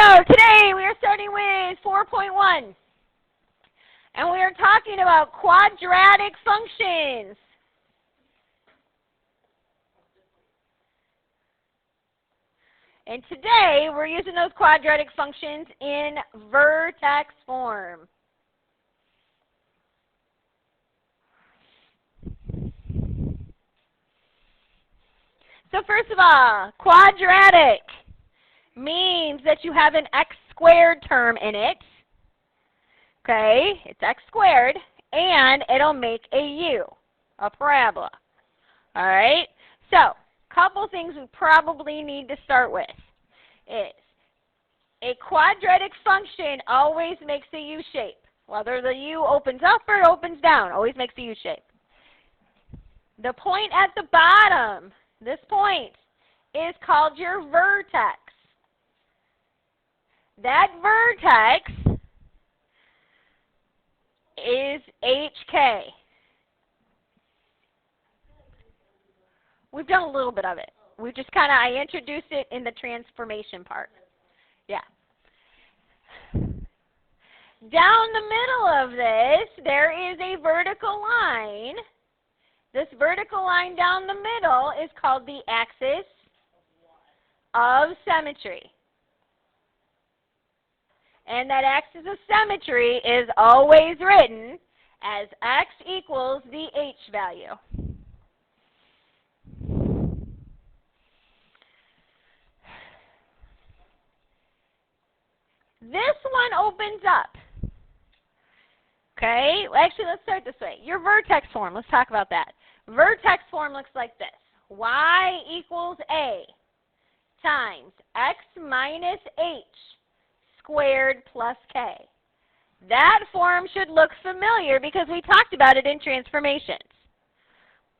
So today we are starting with 4.1, and we are talking about quadratic functions. And today we're using those quadratic functions in vertex form. So first of all, quadratic means that you have an x squared term in it. Okay, it's x squared, and it'll make a u, a parabola. All right, so a couple things we probably need to start with is a quadratic function always makes a u shape. Whether the u opens up or opens down, always makes a u shape. The point at the bottom, this point, is called your vertex. That vertex is HK. We've done a little bit of it. We just I introduced it in the transformation part. Yeah. Down the middle of this, there is a vertical line. This vertical line down the middle is called the axis of symmetry. And that axis of symmetry is always written as x equals the h value. This one opens up. Okay, actually let's start this way. Your vertex form, let's talk about that. Vertex form looks like this. Y equals a times x minus h squared plus k. That form should look familiar because we talked about it in transformations,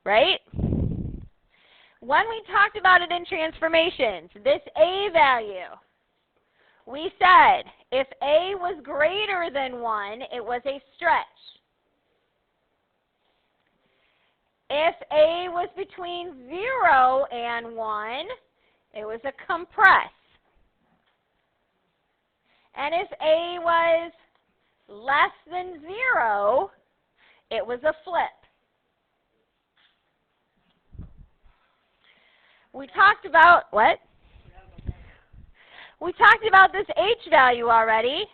right? When we talked about it in transformations, this a value, we said if a was greater than 1, it was a stretch. If a was between 0 and 1, it was a compress. And if a was less than 0, it was a flip. We talked about, what? We talked about this h value already.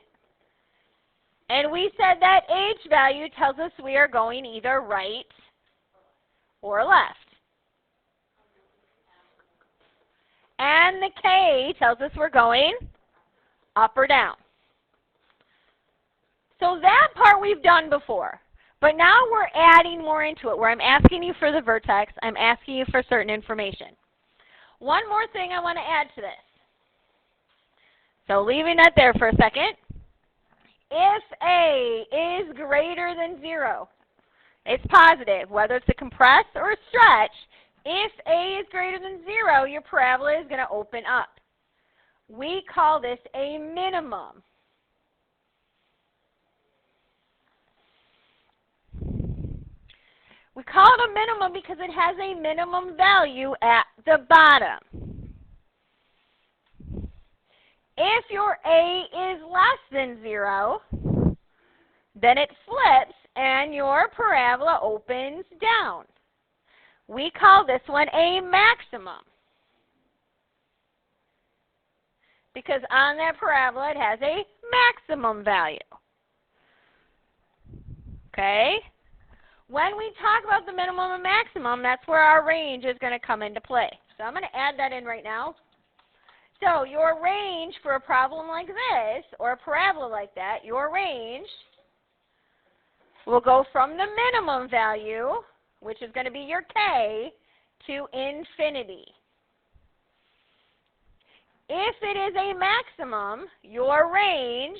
And we said that h value tells us we are going either right or left. And the k tells us we're going up or down. So that part we've done before. But now we're adding more into it, where I'm asking you for the vertex, I'm asking you for certain information. One more thing I want to add to this. So leaving that there for a second. If a is greater than 0, it's positive, whether it's a compress or a stretch. If a is greater than 0, your parabola is going to open up. We call this a minimum. We call it a minimum because it has a minimum value at the bottom. If your a is less than 0, then it flips and your parabola opens down. We call this one a maximum, because on that parabola it has a maximum value. Okay? When we talk about the minimum and maximum, that's where our range is going to come into play. So I'm going to add that in right now. So your range for a problem like this, or a parabola like that, your range will go from the minimum value, which is going to be your k, to infinity. If it is a maximum, your range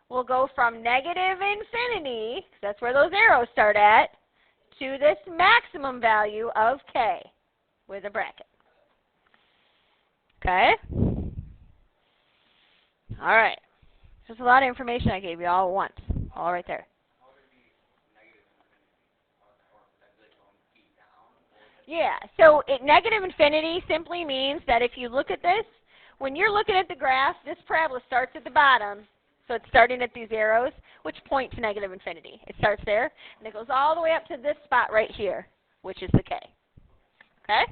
will go from negative infinity, that's where those arrows start at, to this maximum value of k with a bracket. Okay? All right. There's a lot of information I gave you all at once, all right there. Yeah, so negative infinity simply means that if you look at this, when you're looking at the graph, this parabola starts at the bottom. So it's starting at these arrows, which point to negative infinity. It starts there, and it goes all the way up to this spot right here, which is the k. Okay?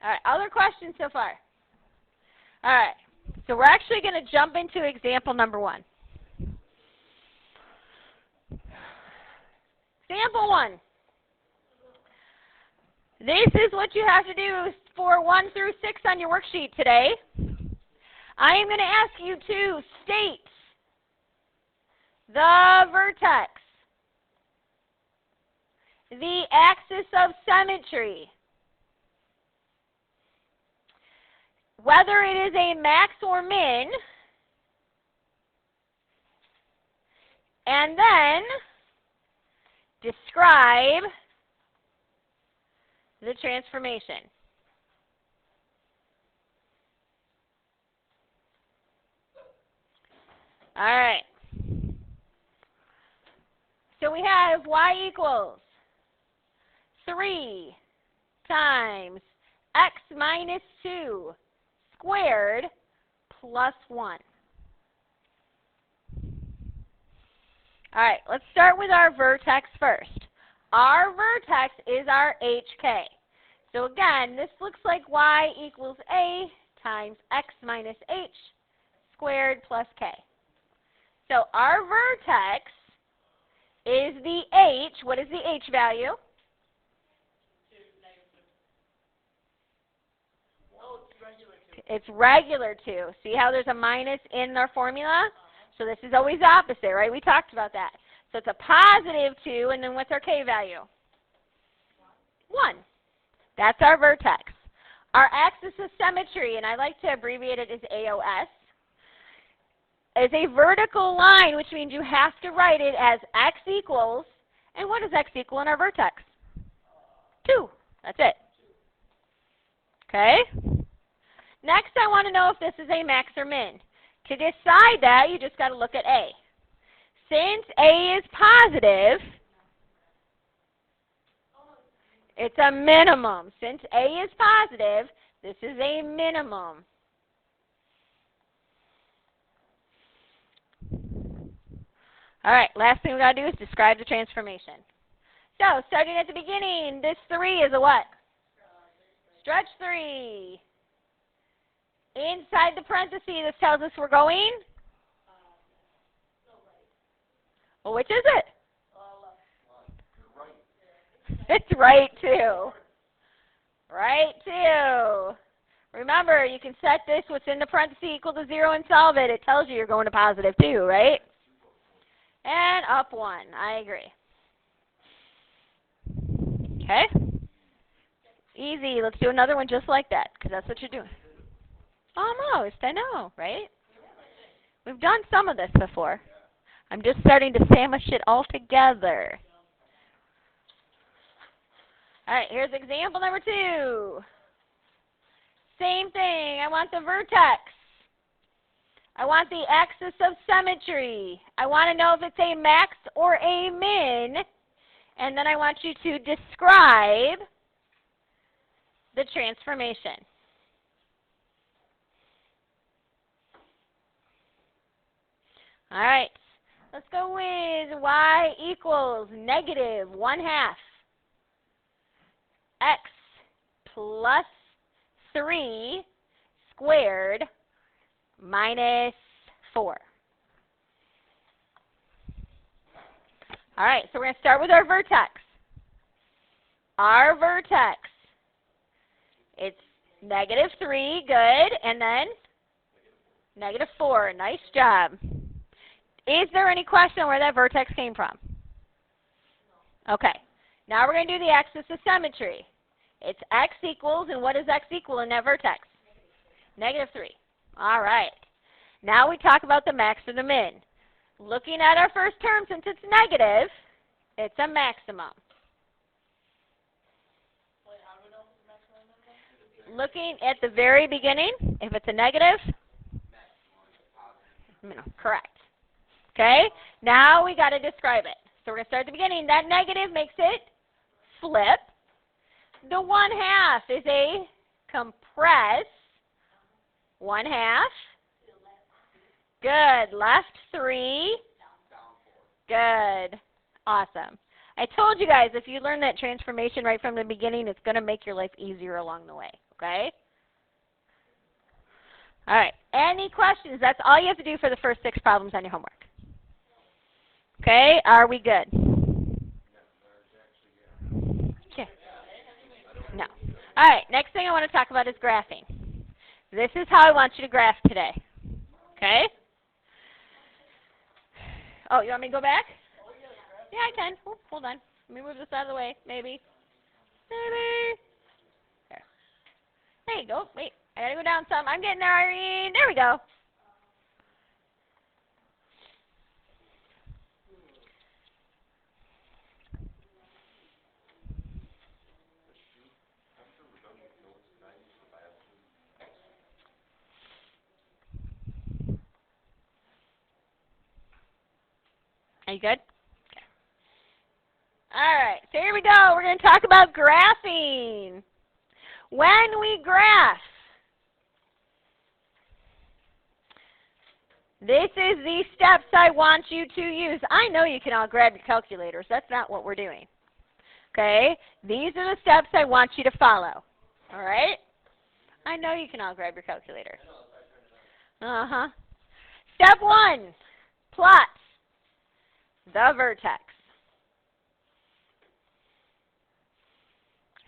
All right, other questions so far? All right, so we're actually going to jump into example number 1. Example 1. This is what you have to do for 1 through 6 on your worksheet today. I am going to ask you to state the vertex, the axis of symmetry, whether it is a max or min, and then describe the transformation. All right. So we have y equals 3 times x minus 2 squared plus 1. All right, let's start with our vertex first. Our vertex is our HK. So again, this looks like y equals a times x minus h squared plus k. So our vertex is the h. What is the h value? It's regular 2. See how there's a minus in our formula? So this is always opposite, right? We talked about that. So it's a positive 2, and then what's our k value? 1. That's our vertex. Our axis of symmetry, and I like to abbreviate it as AOS, is a vertical line, which means you have to write it as x equals, and what does x equal in our vertex? 2. That's it. Okay? Next, I want to know if this is a max or min. To decide that, you just got to look at A. Since A is positive, it's a minimum. Since A is positive, this is a minimum. All right, last thing we got to do is describe the transformation. So, starting at the beginning, this 3 is a what? Stretch 3. Inside the parentheses, this tells us we're going? Well, which is it? It's right 2. Right 2. Remember, you can set this, what's in the parentheses equal to 0 and solve it. It tells you you're going to positive 2, right? And up 1. I agree. Okay? Easy. Let's do another one just like that, because that's what you're doing. Almost. I know, right? We've done some of this before. I'm just starting to sandwich it all together. All right, here's example number 2. Same thing. I want the vertex. I want the axis of symmetry. I want to know if it's a max or a min. And then I want you to describe the transformation. All right, let's go with y equals negative 1/2 x plus 3 squared minus 4. All right, so we're going to start with our vertex. Our vertex, it's negative 3, good, and then negative 4, nice job. Is there any question where that vertex came from? Okay, now we're going to do the axis of symmetry. It's x equals, and what does x equal in that vertex? Negative 3. All right. Now we talk about the max or the min. Looking at our first term, since it's negative, it's a maximum. Looking at the very beginning, if it's a negative, correct. Okay, now we got to describe it. So we're going to start at the beginning. That negative makes it flip. The 1/2 is a compress 1/2. Good. Left 3. Good. Awesome. I told you guys, if you learn that transformation right from the beginning, it's going to make your life easier along the way, okay? All right. Any questions? That's all you have to do for the first 6 problems on your homework. Okay? Are we good? Okay. No. All right. Next thing I want to talk about is graphing. This is how I want you to graph today. Okay? Oh, you want me to go back? Yeah, I can. Oh, hold on. Let me move this out of the way. Maybe. Maybe. There. There you go. Wait. I gotta go down some. I'm getting there, Irene. There we go. Are you good? Okay. All right. So here we go. We're going to talk about graphing. When we graph, this is the steps I want you to use. I know you can all grab your calculators. That's not what we're doing. Okay? These are the steps I want you to follow. All right? I know you can all grab your calculator. Uh-huh. Step 1, plot the vertex.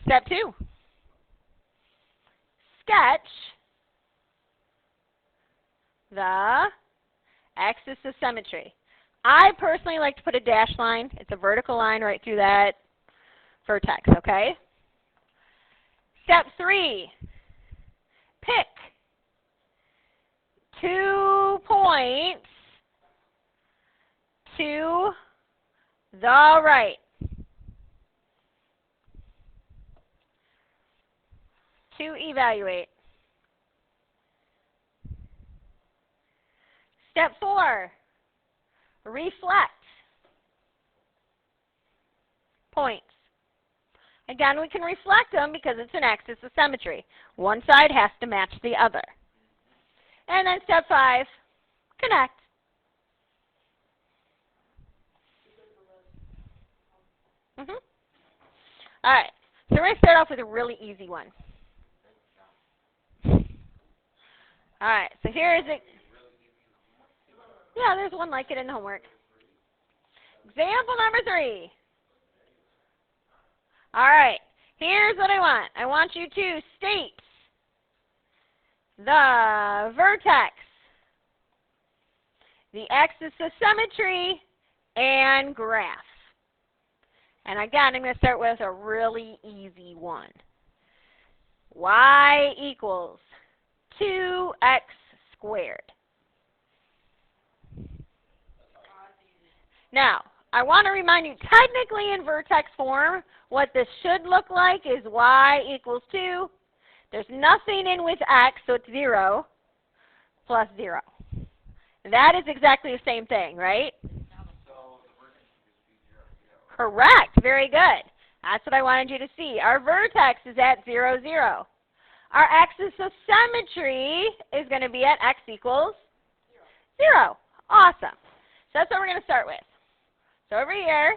Step 2, sketch the axis of symmetry. I personally like to put a dashed line. It's a vertical line right through that vertex, okay? Step 3, pick 2 points to the right. To evaluate. Step 4, reflect points. Again, we can reflect them because it's an axis of symmetry. One side has to match the other. And then step 5, connect. All right, so we're going to start off with a really easy one. All right, so here is it. Yeah, there's one like it in the homework. Example number 3. All right, here's what I want. I want you to state the vertex, the axis of symmetry, and graph. And again, I'm going to start with a really easy one. Y equals 2x squared. Now, I want to remind you, technically in vertex form, what this should look like is y equals 2. There's nothing in with x, so it's 0 plus 0. That is exactly the same thing, right? Correct. Very good. That's what I wanted you to see. Our vertex is at 0, 0. Our axis of symmetry is going to be at x equals 0. Awesome. So that's what we're going to start with. So over here,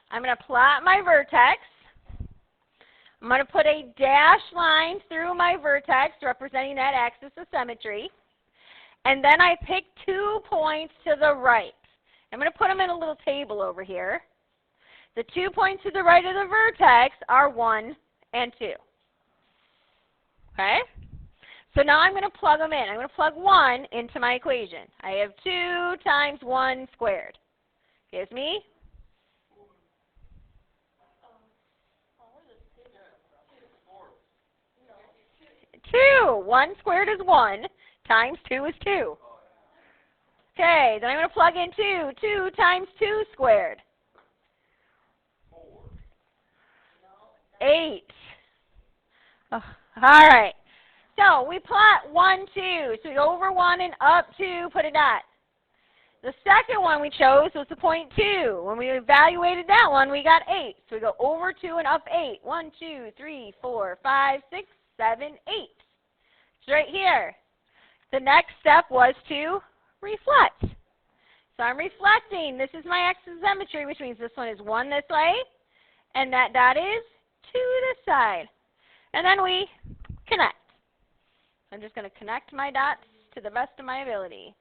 I'm going to plot my vertex. I'm going to put a dashed line through my vertex representing that axis of symmetry. And then I pick 2 points to the right. I'm going to put them in a little table over here. The 2 points to the right of the vertex are 1 and 2. Okay? So now I'm going to plug them in. I'm going to plug 1 into my equation. I have 2 times 1 squared. Gives me 2. 1 squared is 1 times 2 is 2. Okay, then I'm going to plug in 2. 2 times 2 squared. 8. Oh, all right. So we plot 1, 2. So we go over 1 and up 2, put a dot. The second one we chose was the point 2. When we evaluated that one, we got 8. So we go over 2 and up 8. 1, 2, 3, 4, 5, 6, 7, 8. So right here. The next step was to reflect. So I'm reflecting. This is my axis of symmetry, which means this one is 1 this way, and that dot is 2 this side. And then we connect. I'm just going to connect my dots to the best of my ability.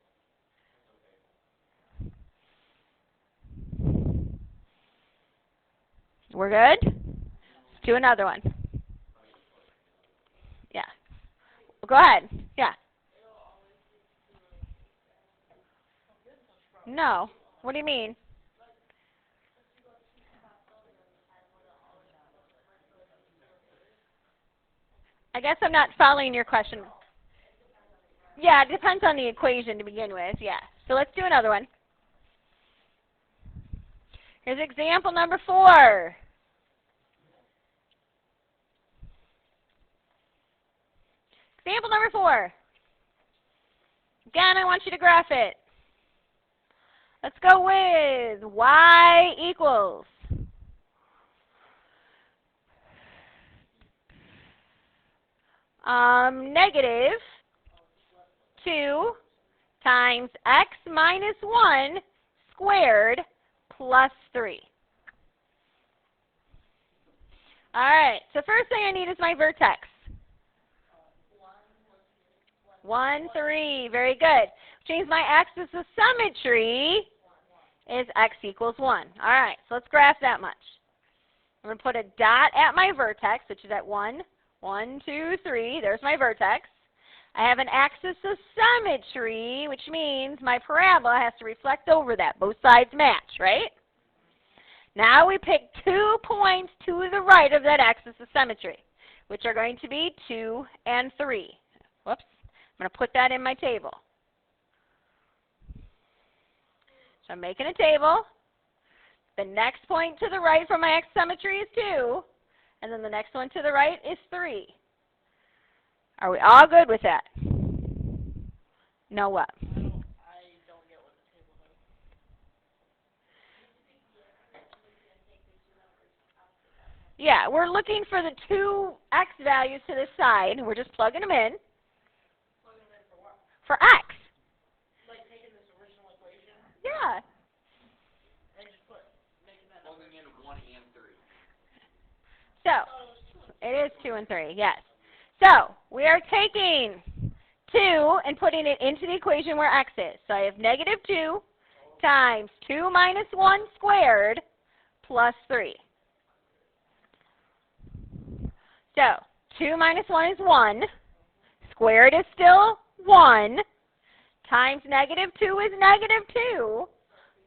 We're good? Let's do another one. Yeah. Well, go ahead. Yeah. No. What do you mean? I guess I'm not following your question. Yeah, it depends on the equation to begin with. Yeah. So let's do another one. Here's example number 4. Example number 4. Again, I want you to graph it. Let's go with y equals negative 2 times x minus 1 squared plus 3. All right, so first thing I need is my vertex. 1, 3, very good. Which means my axis of symmetry is x equals 1. All right, so let's graph that much. I'm going to put a dot at my vertex, which is at 1, 1, 2, 3. There's my vertex. I have an axis of symmetry, which means my parabola has to reflect over that. Both sides match, right? Now we pick 2 points to the right of that axis of symmetry, which are going to be 2 and 3. Whoops. I'm going to put that in my table. So I'm making a table. The next point to the right from my axis of symmetry is 2, and then the next one to the right is 3. Are we all good with that? No what? I don't get what the table does. Yeah, we're looking for the 2 x values to the side, and we're just plugging them in. Plug them in for what? For x. Like taking this original equation Yeah. and just making that Plugging in 1 and 3. So, it is 2 and 3, yes. So, we are taking 2 and putting it into the equation where x is. So I have negative 2 times 2 minus 1 squared plus 3. So, 2 minus 1 is 1. Squared is still 1. Times negative 2 is negative 2.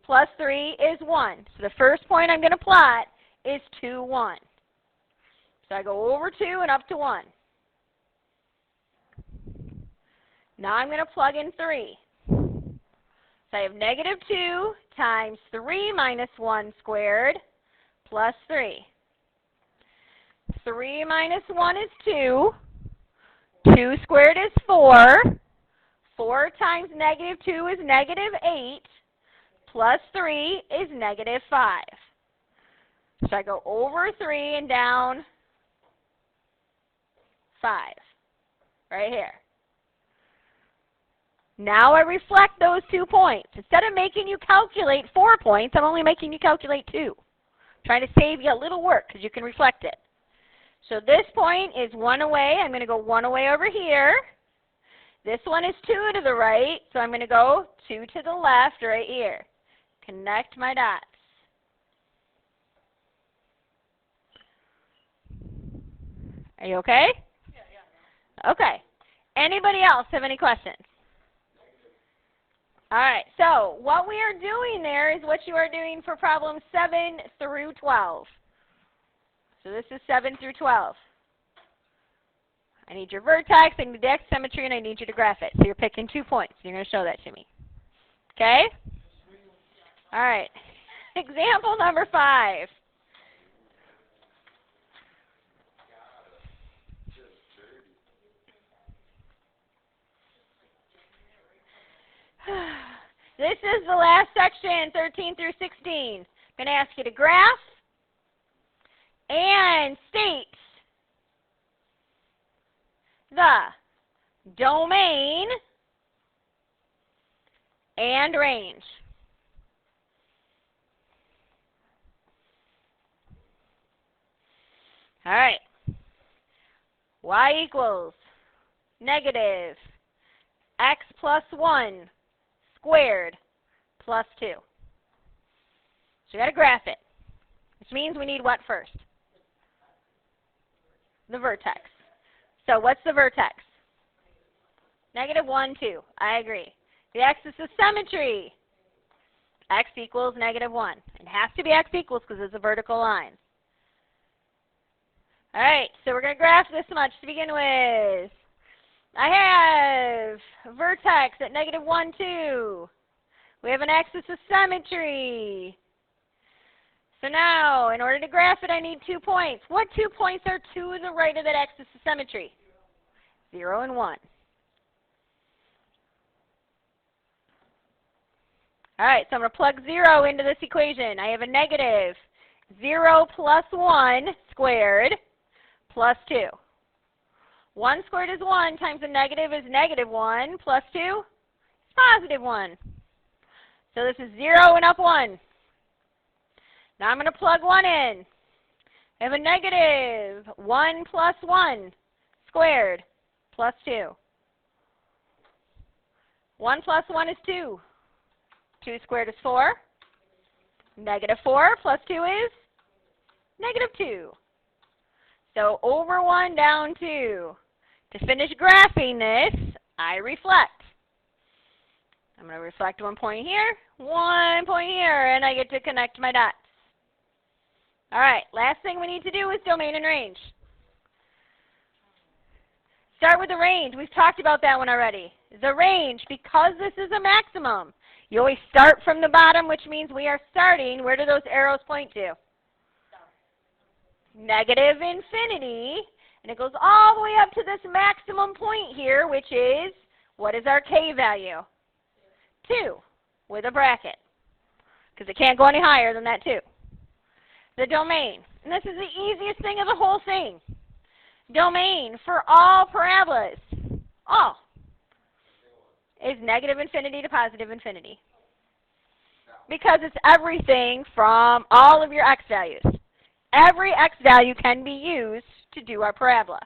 Plus 3 is 1. So the first point I'm going to plot is 2, 1. So I go over 2 and up to 1. Now I'm going to plug in 3. So I have negative 2 times 3 minus 1 squared plus 3. 3 minus 1 is 2. 2 squared is 4. 4 times negative 2 is negative 8. Plus 3 is negative 5. So I go over 3 and down 5. Right here. Now I reflect those 2 points. Instead of making you calculate 4 points, I'm only making you calculate 2. I'm trying to save you a little work because you can reflect it. So this point is 1 away. I'm going to go 1 away over here. This one is 2 to the right, so I'm going to go 2 to the left right here. Connect my dots. Are you okay? Yeah. Okay. Anybody else have any questions? All right, so what we are doing there is what you are doing for problems 7 through 12. So this is 7 through 12. I need your vertex, I need the x symmetry, and I need you to graph it. So you're picking 2 points. You're going to show that to me. Okay? All right. Example number 5. This is the last section, 13 through 16. I'm going to ask you to graph and state the domain, and range. All right. Y equals negative x plus 1 squared plus 2. So we got to graph it, which means we need what first? The vertex. So what's the vertex? Negative 1, 2. I agree. The axis of symmetry. X equals negative 1. It has to be x equals because it's a vertical line. All right, so we're going to graph this much to begin with. I have a vertex at negative 1, 2. We have an axis of symmetry. So now, in order to graph it, I need 2 points. What 2 points are to the right of that axis of symmetry? 0 and 1. All right, so I'm going to plug 0 into this equation. I have a negative 0 plus 1 squared plus 2. 1 squared is 1 times a negative is negative 1 plus 2 is positive 1. So this is 0 and up 1. Now I'm going to plug 1 in. I have a negative 1 plus 1 squared plus 2. 1 plus 1 is 2. 2 squared is 4. Negative 4 plus 2 is negative 2. So over 1, down 2. To finish graphing this, I reflect. I'm going to reflect 1 point here, 1 point here, and I get to connect my dots. All right, last thing we need to do is domain and range. Start with the range. We've talked about that one already. The range, because this is a maximum, you always start from the bottom, which means we are starting. Where do those arrows point to? Negative infinity. And it goes all the way up to this maximum point here, which is, what is our k value? 2, with a bracket. Because it can't go any higher than that 2. The domain. And this is the easiest thing of the whole thing. Domain for all parabolas, all, is negative infinity to positive infinity. Because it's everything from all of your x values. Every x value can be used to do our parabola.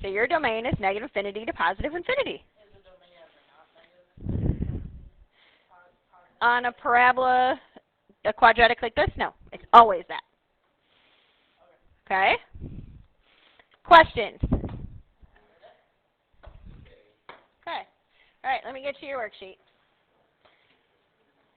So your domain is negative infinity to positive infinity. Is the domain ever not negative? On a parabola, a quadratic like this, no. It's always that. Okay? Questions? Okay. All right, let me get to your worksheet.